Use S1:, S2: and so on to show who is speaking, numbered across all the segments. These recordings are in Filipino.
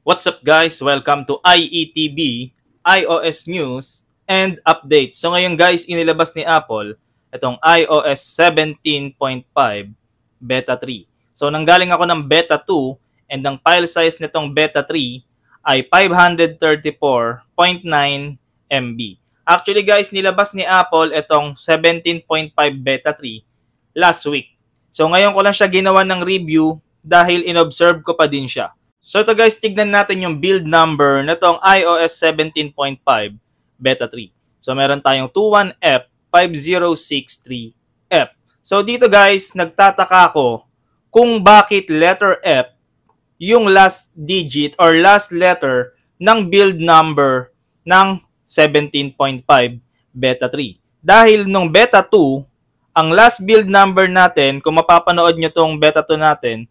S1: What's up guys? Welcome to IETB, iOS News and Update. So ngayon guys, inilabas ni Apple itong iOS 17.5 Beta 3. So nanggaling ako ng Beta 2 and ang file size nitong Beta 3 ay 534.9 MB. Actually guys, nilabas ni Apple itong 17.5 Beta 3 last week. So ngayon ko lang siya ginawa ng review dahil inobserve ko pa din siya. So ito guys, tignan natin yung build number na itong iOS 17.5 Beta 3. So meron tayong 21F5063F. So dito guys, nagtataka ako kung bakit letter F yung last digit or last letter ng build number ng 17.5 Beta 3. Dahil nung Beta 2, ang last build number natin, kung mapapanood nyo tong Beta 2 natin,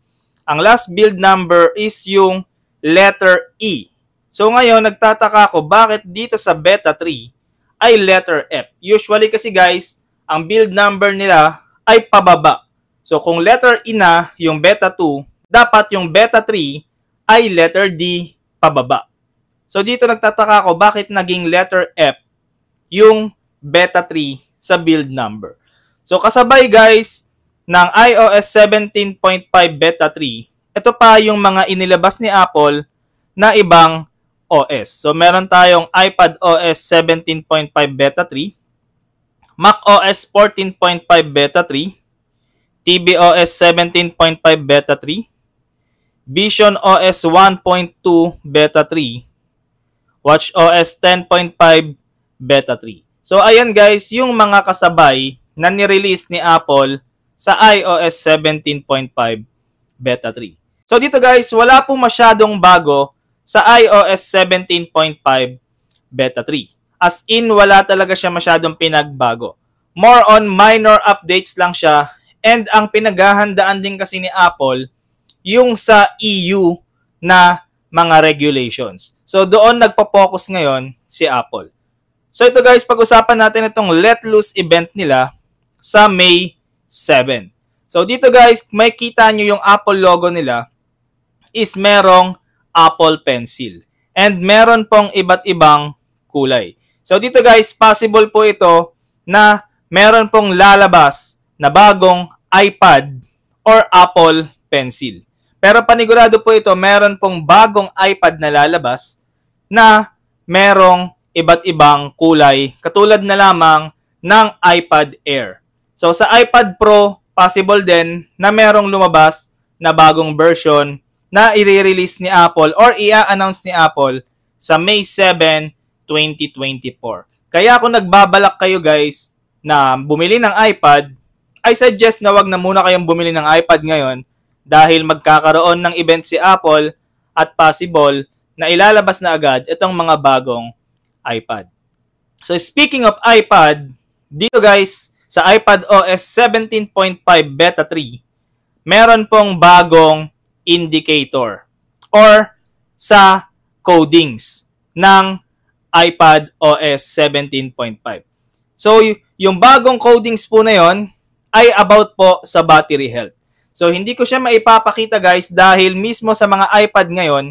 S1: ang last build number is yung letter E. So ngayon, nagtataka ako bakit dito sa Beta 3 ay letter F. Usually kasi guys, ang build number nila ay pababa. So kung letter E na yung Beta 2, dapat yung Beta 3 ay letter D pababa. So dito nagtataka ako bakit naging letter F yung Beta 3 sa build number. So kasabay guys ng iOS 17.5 Beta 3, ito pa yung mga inilabas ni Apple na ibang OS. So meron tayong iPadOS 17.5 Beta 3, macOS 14.5 Beta 3, tvOS 17.5 Beta 3, visionOS 1.2 Beta 3, watchOS 10.5 Beta 3. So ayan guys, yung mga kasabay na nirelease ni Apple sa iOS 17.5 Beta 3. So dito guys, wala po masyadong bago sa iOS 17.5 Beta 3. As in, wala talaga siya masyadong pinagbago. More on minor updates lang siya, and ang pinaghahandaan din kasi ni Apple yung sa EU na mga regulations. So doon nagpo-focus ngayon si Apple. So ito guys, pag-usapan natin itong Let Loose event nila sa May 7. So dito guys, may kita nyo yung Apple logo nila is merong Apple Pencil. And meron pong iba't ibang kulay. So dito guys, possible po ito na meron pong lalabas na bagong iPad or Apple Pencil. Pero panigurado po ito, meron pong bagong iPad na lalabas na merong iba't ibang kulay. Katulad na lamang ng iPad Air. So sa iPad Pro, possible din na merong lumabas na bagong version na i-release ni Apple or i-announce ni Apple sa May 7, 2024. Kaya kung nagbabalak kayo guys na bumili ng iPad, I suggest na wag na muna kayong bumili ng iPad ngayon dahil magkakaroon ng event si Apple at possible na ilalabas na agad itong mga bagong iPad. So speaking of iPad, dito guys, sa iPadOS 17.5 Beta 3, meron pong bagong indicator or sa codings ng iPadOS 17.5. So, yung bagong codings po na yon ay about po sa battery health. So, hindi ko siya maipapakita guys dahil mismo sa mga iPad ngayon,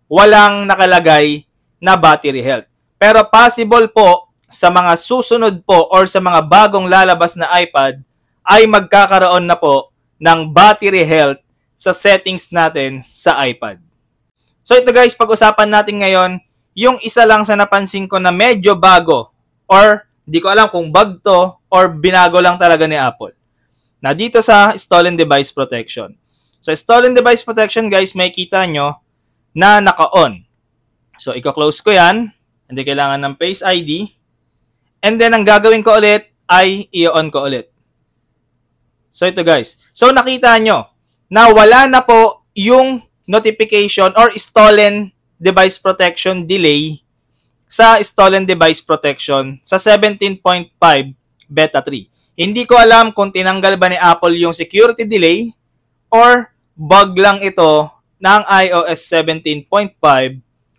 S1: walang nakalagay na battery health. Pero possible po sa mga susunod po or sa mga bagong lalabas na iPad ay magkakaroon na po ng battery health sa settings natin sa iPad. So ito guys, pag-usapan natin ngayon yung isa lang sa napansin ko na medyo bago or di ko alam kung bug to or binago lang talaga ni Apple. Na dito sa Stolen Device Protection. Sa Stolen Device Protection guys, may kita nyo na naka-on. So i-close ko yan. Hindi kailangan ng Face ID. And then, ang gagawin ko ulit ay i-on ko ulit. So, ito guys. So, nakita nyo na wala na po yung notification or stolen device protection delay sa stolen device protection sa 17.5 Beta 3. Hindi ko alam kung tinanggal ba ni Apple yung security delay or bug lang ito ng iOS 17.5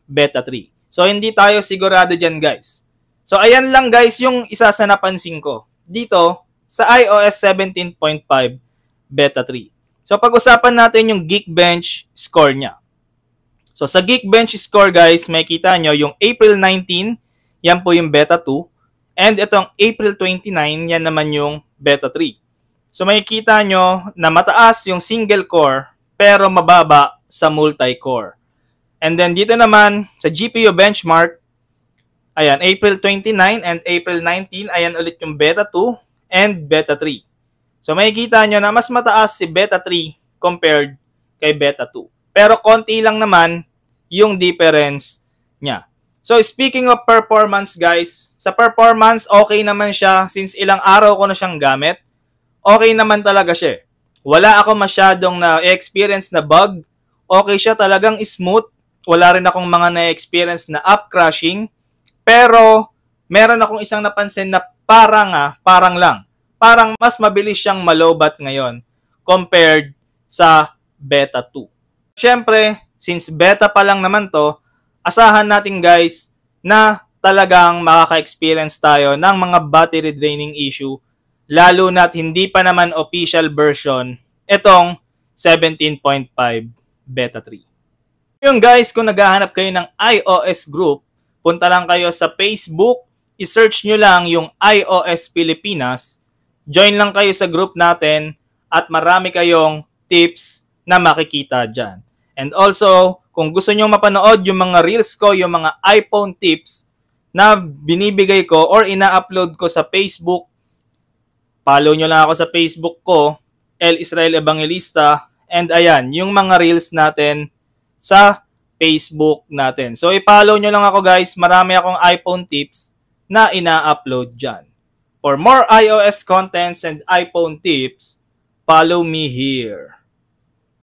S1: Beta 3. So, hindi tayo sigurado dyan guys. So, ayan lang guys yung isa sa napansin ko dito sa iOS 17.5 Beta 3. So, pag-usapan natin yung Geekbench score niya. So sa Geekbench score guys, makikita nyo yung April 19, yan po yung beta 2. And itong April 29, yan naman yung beta 3. So makikita nyo na mataas yung single core pero mababa sa multi-core. And then dito naman sa GPU benchmark, ayan, April 29 and April 19, ayan ulit yung beta 2 and beta 3. So makikita nyo na mas mataas si beta 3 compared kay beta 2. Pero konti lang naman yung difference niya. So speaking of performance guys, sa performance okay naman siya since ilang araw ko na siyang gamit. Okay naman talaga siya. Wala ako masyadong na-experience na bug. Okay siya, talagang smooth. Wala rin akong mga na-experience na up crashing. Pero meron akong isang napansin na parang lang. Parang mas mabilis siyang malobat ngayon compared sa beta 2. Siyempre, since beta pa lang naman to, asahan natin guys na talagang makaka-experience tayo ng mga battery draining issue, lalo na't hindi pa naman official version itong 17.5 beta 3. Yung guys, kung naghahanap kayo ng iOS group, punta lang kayo sa Facebook, i-search nyo lang yung iOS Pilipinas, join lang kayo sa group natin at marami kayong tips na makikita dyan. And also, kung gusto nyo mapanood yung mga reels ko, yung mga iPhone tips na binibigay ko or ina-upload ko sa Facebook, follow nyo lang ako sa Facebook ko, El Israel Evangelista, and ayan, yung mga reels natin sa Facebook natin. So, i-follow nyo lang ako guys, marami akong iPhone tips na ina-upload dyan. For more iOS contents and iPhone tips, follow me here.